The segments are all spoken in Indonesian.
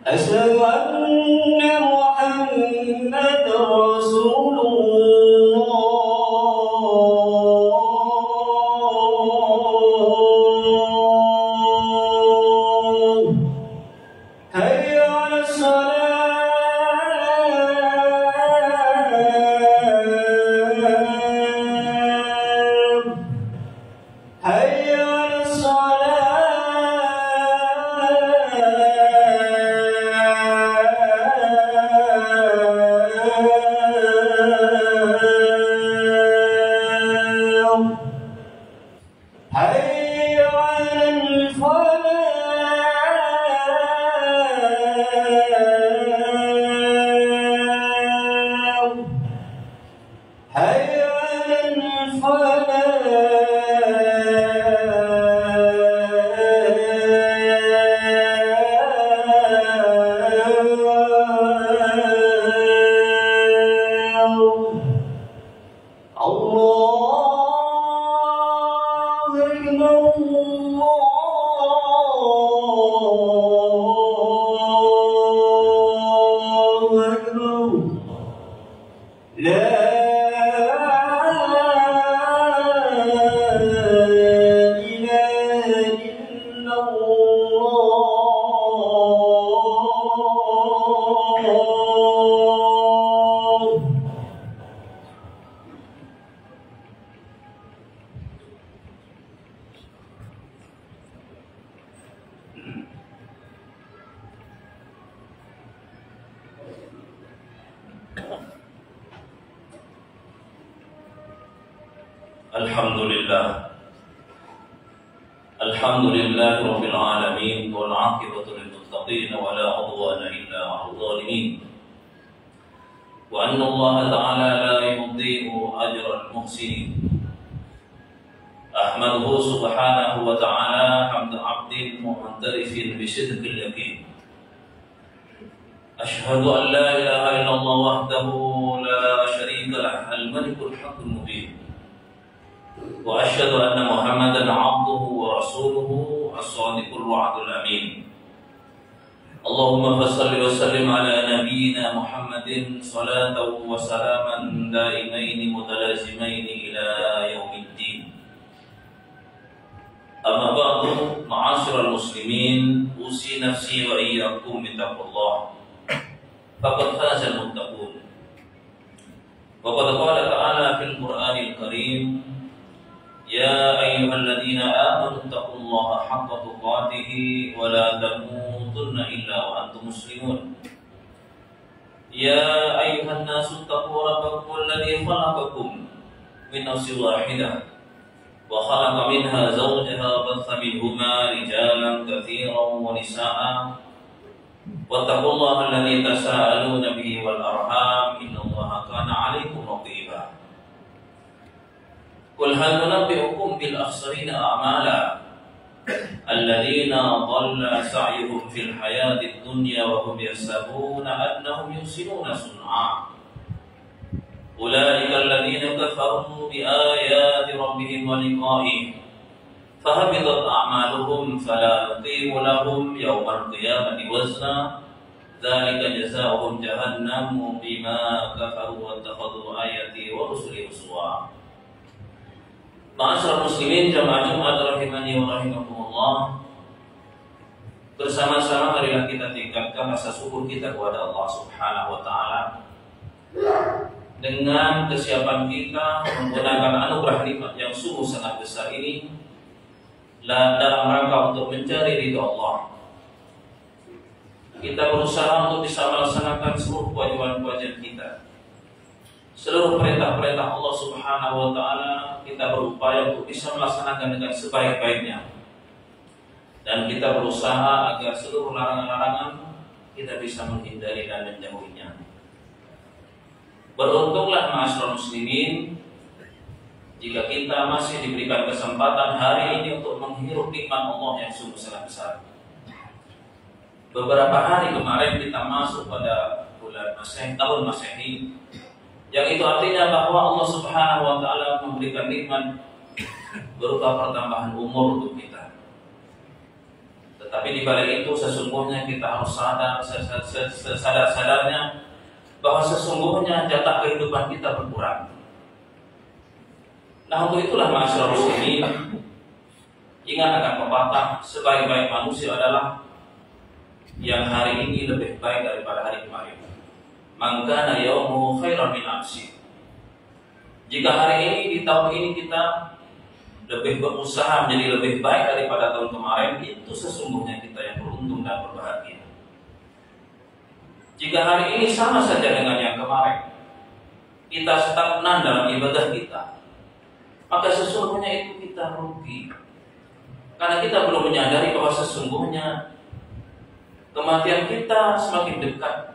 أشهد أن محمد رسول الله. حي على الصلاة، حي على حي على الفلاح، حي على الفلاح. الله أكبر، الله أكبر، لا إله إلا الله. الحمد لله رب العالمين، والعاقبة للمتقين ولا عدوان إلا على الظالمين، وأن الله تعالى لا يضيع أجر المحسنين. أحمده سبحانه وتعالى حمد عبد معترف بصدق اليقين. أشهد أن لا إله إلا الله وحده لا شريك له، الملك الحق المبين، وأشهد أن محمدا عبده ورسوله الصادق الوعد الأمين. اللهم فصل وسلم على نبينا محمد صلاة وسلاما دائمين متلازمين إلى يوم الدين. أما بعد، معاشر المسلمين، أوصي نفسي وإياكم بتقوى الله، فقد فاز المتقون. وقد قال تعالى في القرآن الكريم: يا أيها الذين آمنوا اتقوا الله حق تقاته ولا تموتن إلا وأنتم مسلمون. يا أيها الناس اتقوا ربكم الذي خلقكم من نفس واحدة وخلق منها زوجها وبث منهما رجالا كثيرا ونساء، واتقوا الله الذي تساءلون به والأرحام إن الله كان عليكم رقيبا. قل هل ننبئكم بالأخسرين أعمالا الذين ضل سعيهم في الحياة الدنيا وهم يحسبون أنهم يحسنون صنعا. أولئك الذين كفروا بآيات ربهم ولقائه فهبطت أعمالهم فلا نقيم لهم يوم القيامة وزنا، ذلك جزاؤهم جهنم بما كفروا واتخذوا آياتي ورسلي هزوا. Ma'asyiral muslimin, jamaah Jumat rahimani wa rahimakumullah. Bersama-sama marilah kita tingkatkan rasa syukur kita kepada Allah Subhanahu wa taala dengan kesiapan kita menggunakan anugerah nikmat yang sungguh sangat besar ini dalam rangka untuk mencari ridha Allah. Kita berusaha untuk bisa melaksanakan seluruh kewajiban-kewajiban kita, seluruh perintah-perintah Allah Subhanahu wa taala. Kita berupaya untuk bisa melaksanakan dengan sebaik-baiknya, dan kita berusaha agar seluruh larangan-larangan kita bisa menghindari dan menjauhinya. Beruntunglah ma'asyiral muslimin jika kita masih diberikan kesempatan hari ini untuk menghirup nikmat Allah yang sungguh sangat besar. Beberapa hari kemarin kita masuk pada bulan Masehi, tahun Masehi, yang itu artinya bahwa Allah Subhanahu wa taala memberikan nikmat berupa pertambahan umur untuk kita. Tetapi di balik itu sesungguhnya kita harus sadar sesadar-sadarnya bahwa sesungguhnya jatah kehidupan kita berkurang. Nah, untuk itulah ma'asyiral muslimin, ingat akan pepatah, sebaik-baik manusia adalah yang hari ini lebih baik daripada hari kemarin. Man kana yaumu khairan min amsi. Jika hari ini di tahun ini kita lebih berusaha menjadi lebih baik daripada tahun kemarin, itu sesungguhnya kita yang beruntung dan berbahagia. Jika hari ini sama saja dengan yang kemarin, kita stagnan dalam ibadah kita, maka sesungguhnya itu kita rugi. Karena kita belum menyadari bahwa sesungguhnya kematian kita semakin dekat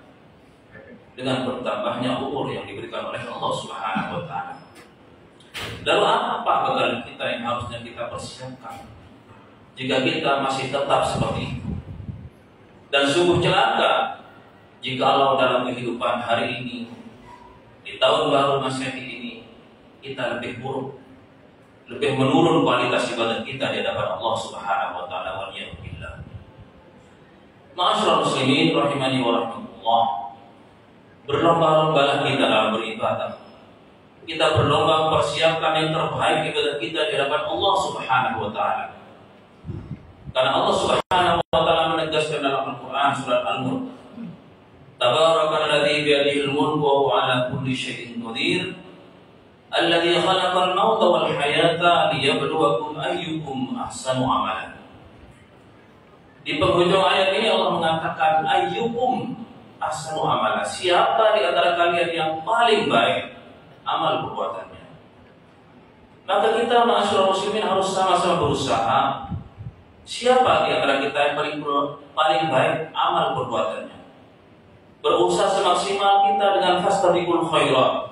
dengan bertambahnya umur yang diberikan oleh Allah Subhanahu wa Ta'ala. Lalu apa bekal kita yang harusnya kita persiapkan jika kita masih tetap seperti itu? Dan sungguh celaka jikalau dalam kehidupan hari ini, di tahun baru Masehi ini, kita lebih buruk, lebih menurun kualitas ibadah kita di hadapan Allah Subhanahu wa Ta'ala. Wa niyyabillah. Ma'asyiral muslimin rahimani wa rahmatullah. Berlomba-lombalah kita dalam beribadah. Kita berlomba mempersiapkan yang terbaik ibadah kita di hadapan Allah Subhanahu wa Ta'ala. Karena Allah Subhanahu wa Ta'ala menegaskan dalam Al-Qur'an surat Al-Mulk, Tabarakalladzi biyadihil mulku wa huwa 'ala kulli syai'in qadir, alladzi khalaqal mauta wal hayata liyabluwakum ayyukum ahsanu amalan. Di penghujung ayat ini Allah mengatakan ayyukum ahsanu amalan. Siapa di antara kalian yang paling baik amal perbuatannya? Maka kita ma'asyiral muslimin harus sama-sama berusaha. Siapa di antara kita yang paling baik amal perbuatannya? Berusaha semaksimal kita dengan fastabiqul khairat.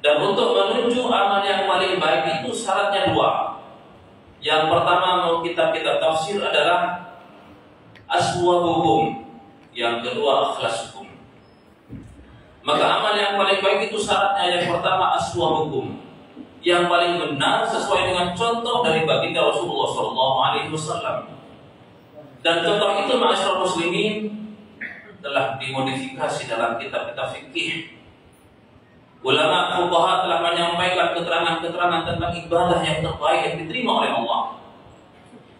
Dan untuk menuju amal yang paling baik itu syaratnya dua. Yang pertama mau kita tafsir adalah aswabukum. Yang kedua akhlasukum. Maka amal yang paling baik itu syaratnya yang pertama aswabukum, yang paling benar sesuai dengan contoh dari baginda Rasulullah SAW. Dan contoh itu ma'asyiral muslimin telah dimodifikasi dalam kitab-kitab fikih. Ulama fuqaha telah menyampaikan keterangan-keterangan tentang ibadah yang terbaik yang diterima oleh Allah.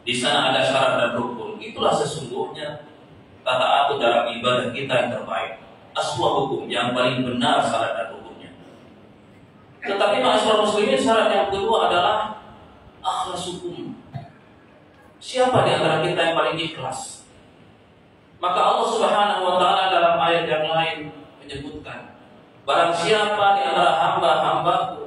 Di sana ada syarat dan rukun. Itulah sesungguhnya tata atur dalam ibadah kita yang terbaik. Aswabukum, yang paling benar syarat dan hukumnya. Tetapi ma'asyiral muslimin, syarat yang kedua adalah akhlasukum. Siapa di antara kita yang paling ikhlas? Maka Allah Subhanahu wa Ta'ala dalam ayat yang lain menyebutkan, barang siapa di antara hamba-hambaku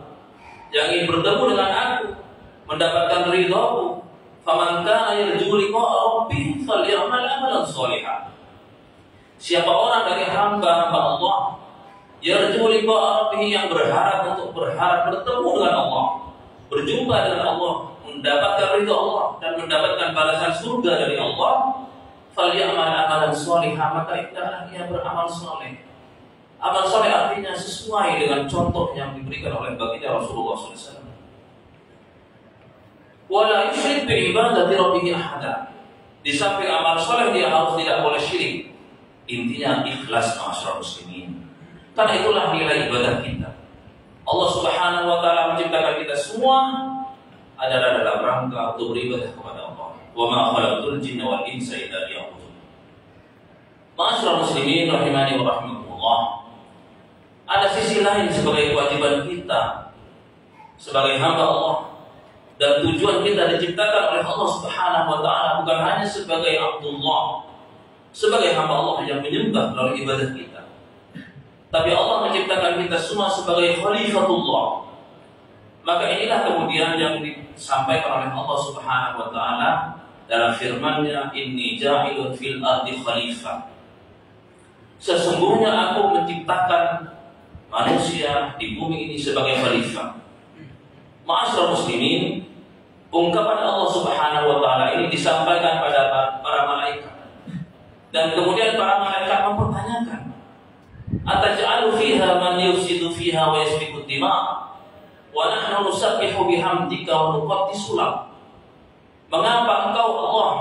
yang ingin bertemu dengan aku, mendapatkan ridhaku, faman kana yarju liqa'a rabbih falyamal amalan shalihan. Siapa orang dari hamba-hamba Allah yarju liqa'a rabbih, yang berharap bertemu dengan Allah, berjumpa dengan Allah, mendapatkan ridha Allah dan mendapatkan balasan surga dari Allah, falyamal amalan shalihan, maka hendaklah ia beramal saleh. Amal saleh artinya sesuai dengan contoh yang diberikan oleh baginda Rasulullah SAW. Wala yusyrik bi ibadati rabbih ahada. Di samping amal saleh dia harus tidak boleh syirik. Intinya ikhlas ma'asyiral muslimin. Karena itulah nilai ibadah kita. Allah Subhanahu wa Ta'ala menciptakan kita semua adalah dalam rangka untuk beribadah kepada Allah. Wa ma khalaqtul jinna wal insa illa liya'budun. Ma'asyiral muslimin rahimani wa rahmatullah. Ada sisi lain sebagai kewajiban kita sebagai hamba Allah, dan tujuan kita diciptakan oleh Allah Subhanahu wa Ta'ala bukan hanya sebagai Abdullah, sebagai hamba Allah yang menyembah melalui ibadah kita, tapi Allah menciptakan kita semua sebagai khalifatullah. Maka inilah kemudian yang disampaikan oleh Allah Subhanahu wa Ta'ala dalam firman-Nya, inni ja'ilun fil ardi khalifah. Sesungguhnya aku menciptakan manusia di bumi ini sebagai khalifah. Ma'asyiral muslimin, ungkapan Allah Subhanahu wa Ta'ala ini disampaikan pada para malaikat. Dan kemudian para malaikat mempertanyakan, ataj'alu fiha man yufsidu fiha wa yasfiku dima' wa nahnu nusabbihu bihamdika wa nuqaddisu lak. Mengapa engkau Allah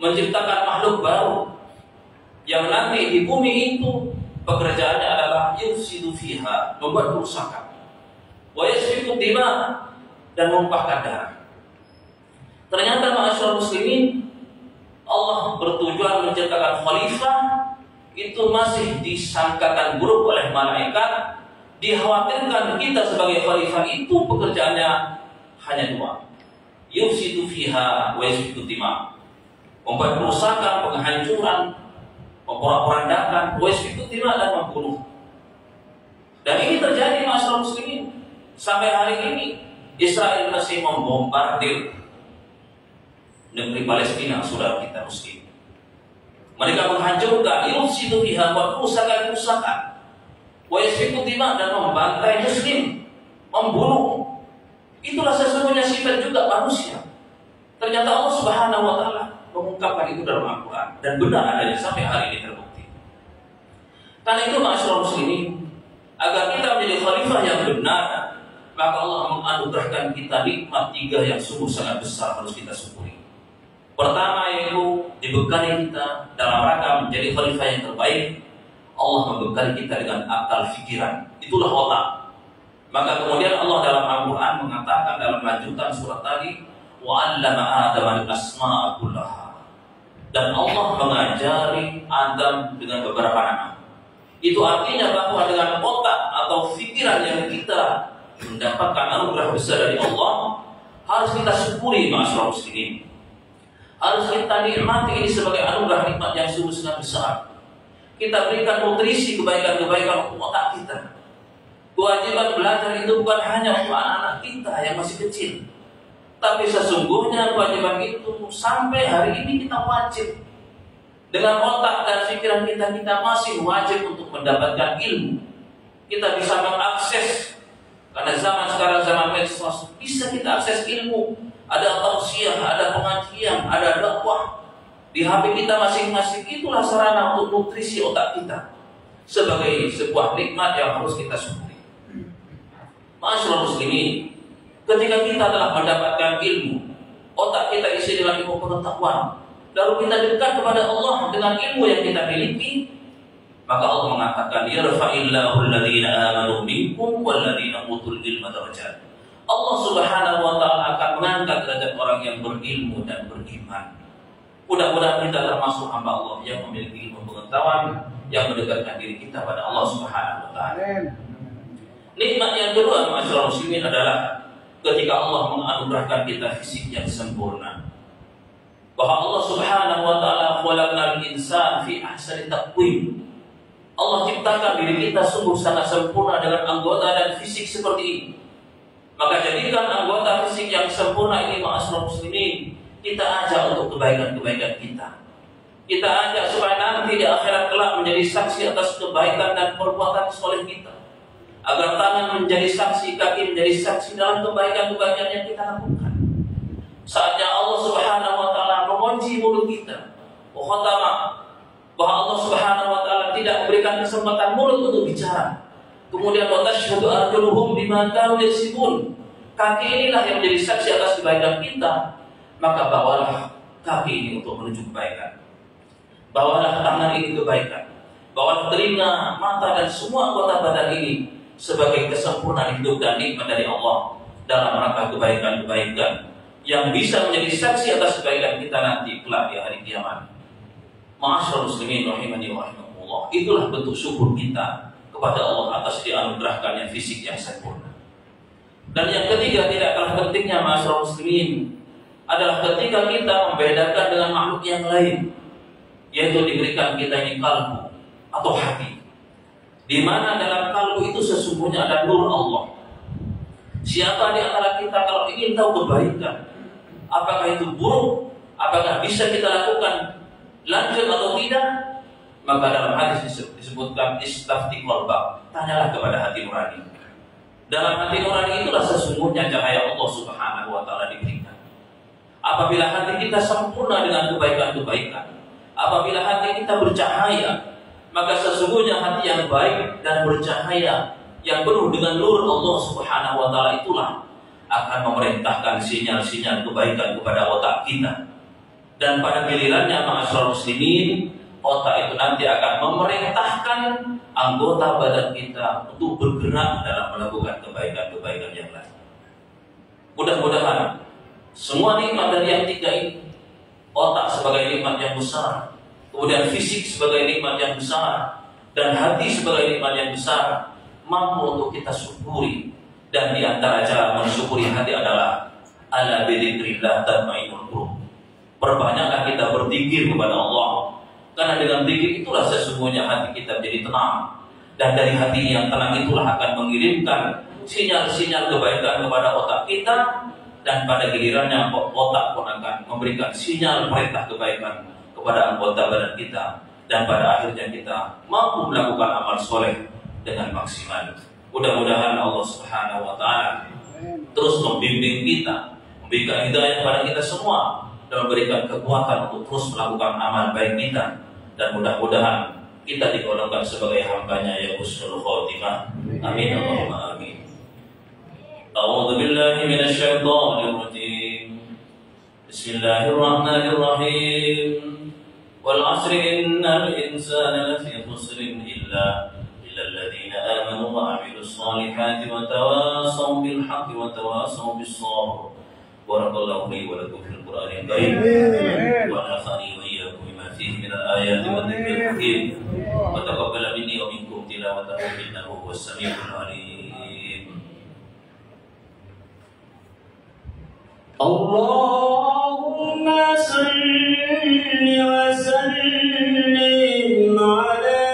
menciptakan makhluk baru yang nanti di bumi itu pekerjaannya adalah yufsidu fiha, membuat kerusakan, wa yasfiku dima, dan menumpahkan darah. Ternyata ma'asyiral muslimin, Allah bertujuan menciptakan khalifah itu masih disangkakan buruk oleh malaikat. Dikhawatirkan kita sebagai khalifah itu pekerjaannya hanya dua, yufsidu fiha wa yasfiku dima, membuat kerusakan, penghancuran, memporak-porandakan, dan membunuh. Dan ini terjadi masalah muslimin. Sampai hari ini Israel masih membombardir negeri Palestina, saudara kita muslim. Mereka menghancurkan, yufsidu fiha, membuat kerusakan, wa yasfiku dima, dan membantai muslim, membunuh. Itulah sesungguhnya sifat juga manusia. Ternyata Allah Subhanahu wa taala mengungkapkan itu dalam Al-Quran, dan benar adanya sampai hari ini terbukti. Karena itu ma'asyiral muslimin, agar kita menjadi khalifah yang benar, maka Allah menganugerahkan kita nikmat 3 yang sungguh sangat besar harus kita syukuri. Pertama yaitu dibekali kita dalam rangka menjadi khalifah yang terbaik. Allah membekali kita dengan akal fikiran, itulah otak. Maka kemudian Allah dalam Al-Quran mengatakan dalam lanjutan surat tadi, wa'allama Adam al-asma'a kullaha, dan Allah mengajari Adam dengan beberapa nama. Itu artinya bahwa dengan otak atau pikiran yang kita mendapatkan anugerah besar dari Allah, harus kita syukuri ma'asyiral muslimin. Harus kita nikmati ini sebagai anugerah nikmat yang sungguh sangat besar. Kita berikan nutrisi kebaikan-kebaikan untuk otak kita. Kewajiban belajar itu bukan hanya untuk anak-anak kita yang masih kecil, tapi sesungguhnya kewajiban itu sampai hari ini kita wajib. Dengan otak dan pikiran kita masih wajib untuk mendapatkan ilmu. Kita bisa mengakses, karena zaman sekarang zaman medsos, bisa kita akses ilmu. Ada tausiah, ada pengajian, ada dakwah di HP kita masing-masing. Itulah sarana untuk nutrisi otak kita sebagai sebuah nikmat yang harus kita syukuri. Ma'asyiral muslimin, ketika kita telah mendapatkan ilmu, otak kita isi dengan ilmu pengetahuan, lalu kita dekat kepada Allah dengan ilmu yang kita miliki, maka Allah mengatakan, yarfa'illahu alladhina amanu minkum walladhina utul ilma darajat. Allah Subhanahu wa taala akan mengangkat derajat orang yang berilmu dan beriman. Mudah-mudahan kita termasuk hamba Allah yang memiliki ilmu pengetahuan yang mendekatkan diri kita pada Allah Subhanahu wa taala. Nikmat yang kedua ma'asyiral muslimin adalah ketika Allah menganugerahkan kita fisik yang sempurna. Bahwa Allah Subhanahu wa taala khalaqal insana fi ahsani taqwim. Allah ciptakan diri kita sungguh sangat sempurna dengan anggota dan fisik seperti ini. Maka jadikan anggota fisik yang sempurna ini ma'asyiral muslimin, kita ajak untuk kebaikan-kebaikan kita. Kita ajak supaya nanti di akhirat kelak menjadi saksi atas kebaikan dan perbuatan soleh kita. Agar tangan menjadi saksi, kaki menjadi saksi dalam kebaikan-kebaikan yang kita lakukan. Saatnya Allah Subhanahu wa taala mengunci mulut kita. Khatama, bahwa Allah Subhanahu wa taala tidak memberikan kesempatan mulut untuk bicara. Kemudian wa tashhadu arjuluhum bima kanu yaksibun. Kaki inilah yang menjadi saksi atas kebaikan kita. Maka bawalah kaki ini untuk menuju kebaikan. Bawalah tangan ini kebaikan. Bawalah telinga, mata dan semua anggota badan ini sebagai kesempurnaan hidup dan nikmat dari Allah dalam rangka kebaikan-kebaikan yang bisa menjadi saksi atas kebaikan kita nanti kelak di hari kiamat. Ma'asyiral muslimin rahimani wa rahimakumullah, itulah bentuk syukur kita kepada Allah atas dianugerahkannya fisik yang sempurna. Dan yang ketiga, tidak kalah pentingnya ma'asyiral muslimin, adalah ketika kita membedakan dengan makhluk yang lain, yaitu diberikan kita ini kalbu atau hati, di mana dalam kalbu itu sesungguhnya ada nur Allah. Siapa di antara kita kalau ingin tahu kebaikan, apakah itu buruk, apakah bisa kita lakukan lanjut atau tidak, maka dalam hadis disebutkan istafti qalbak, tanyalah kepada hati nurani. Dalam hati nurani itulah sesungguhnya cahaya Allah Subhanahu wa taala diberikan. Apabila hati kita sempurna dengan kebaikan-kebaikan, apabila hati kita bercahaya, maka sesungguhnya hati yang baik dan bercahaya yang penuh dengan nur Allah Subhanahu wa taala itulah akan memerintahkan sinyal-sinyal kebaikan kepada otak kita. Dan pada gilirannya ma'asyiral muslimin, otak itu nanti akan memerintahkan anggota badan kita untuk bergerak dalam melakukan kebaikan-kebaikan yang lain. Mudah-mudahan semua nikmat dari yang tiga ini, otak sebagai nikmat yang besar, kemudian fisik sebagai nikmat yang besar, dan hati sebagai nikmat yang besar, mampu untuk kita syukuri. Dan di antara cara mensyukuri hati adalah ala bidzikrillah tatma'innul qulub. Perbanyaklah kita berzikir kepada Allah, karena dengan zikir itulah sesungguhnya hati kita menjadi tenang. Dan dari hati yang tenang itulah akan mengirimkan sinyal-sinyal kebaikan kepada otak kita, dan pada gilirannya otak pun akan memberikan sinyal perintah kebaikan kepada anggota badan kita, dan pada akhirnya kita mampu melakukan amal soleh dengan maksimal. Mudah-mudahan Allah Subhanahu wa Ta'ala terus membimbing kita, memberikan hidayah kepada kita semua, dan memberikan kekuatan untuk terus melakukan amal baik kita, dan mudah-mudahan kita digolongkan sebagai hambanya yang husnul khotimah. Amin Allahumma amin. A'udzu billahi minasy syaithanir rajim. Bismillahirrahmanirrahim. Wal 'asri innal insana lafi khusrin illa الذين آمنوا وعملوا الصالحات وتواصوا بالحق وتواصوا بالصبر. بارك الله لي ولكم في القرآن الكريم ونفعني وإياكم بما فيه من الآيات والذكر الحكيم وتقبل مني ومنكم تلاوته إنه هو السميع العليم. اللهم صل وسلم على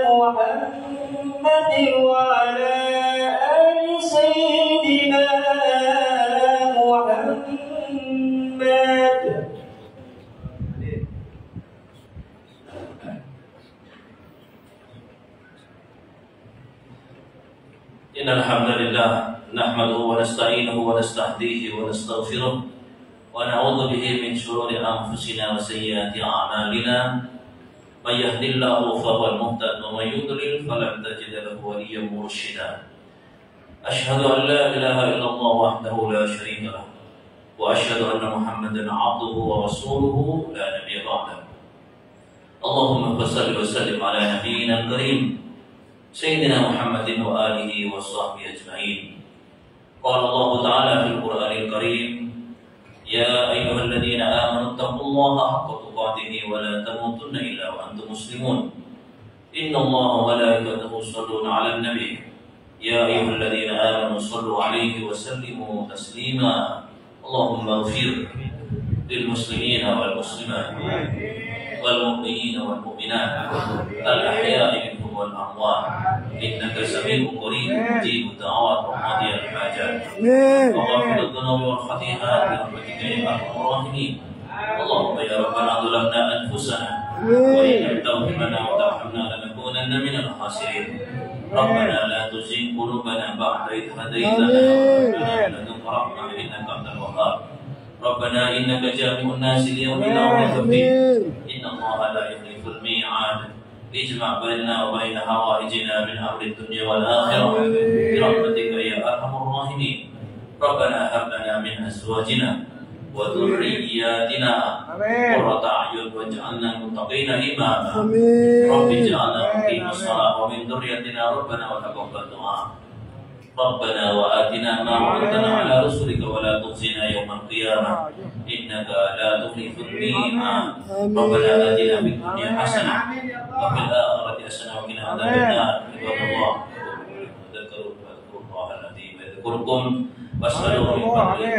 محمد وعلى آل سيدنا محمد. إن الحمد لله نحمده ونستعينه ونستهديه ونستغفره ونعوذ به من شرور أنفسنا وسيئات أعمالنا. من يهد الله فهو المهتد ومن يضلل فلن تجد له وليا مرشدا. أشهد أن لا إله إلا الله وحده لا شريك له وأشهد أن محمدا عبده ورسوله لا نبي بعده. اللهم صل وسلم على نبينا الكريم سيدنا محمد وآله وصحبه أجمعين. قال الله تعالى في القرآن الكريم: يا أيها الذين آمنوا اتقوا الله حق تقاته ولا تموتن إلا وأنتم مسلمون. إن الله وملائكته يصلون على النبي يا أيها الذين آمنوا صلوا عليه وسلموا تسليما. اللهم اغفر للمسلمين والمسلمات والمؤمنين والمؤمنات الأحياء منهم والأموات إنك سميع قريب مجيب الدعوات وقاضي الحاجات وغافر الذنوب والخطيئات برحمتك يا أرحم الراحمين. اللهم يا ربنا ظلمنا أنفسنا وإن لم تغفر لنا وترحمنا لنكونن من الخاسرين. ربنا لا تزغ قلوبنا بعد إذ هديتنا وهب لنا من لدنك رحمة إنك أنت الوهاب. ربنا إنك جامع الناس ليوم لا ريب فيه إن الله لا يخلف الميعاد. اجمع بيننا وبين حوائجنا من أمر الدنيا والآخرة برحمتك يا أرحم الراحمين. ربنا هب لنا من أزواجنا وذرياتنا قرة أعين واجعلنا للمتقين إماما. رب اجعلنا مقيم الصلاة ومن ذريتنا ربنا وتقبل دعاء. ربنا وآتنا ما وعدتنا على رسلك ولا تخزنا يوم القيامة إنك لا تخلف الميعاد. ربنا آتنا في الدنيا حسنة وفي الآخرة حسنة وقنا عذاب النار. عباد الله اذكروا الله العظيم يذكركم واسألوه من فضله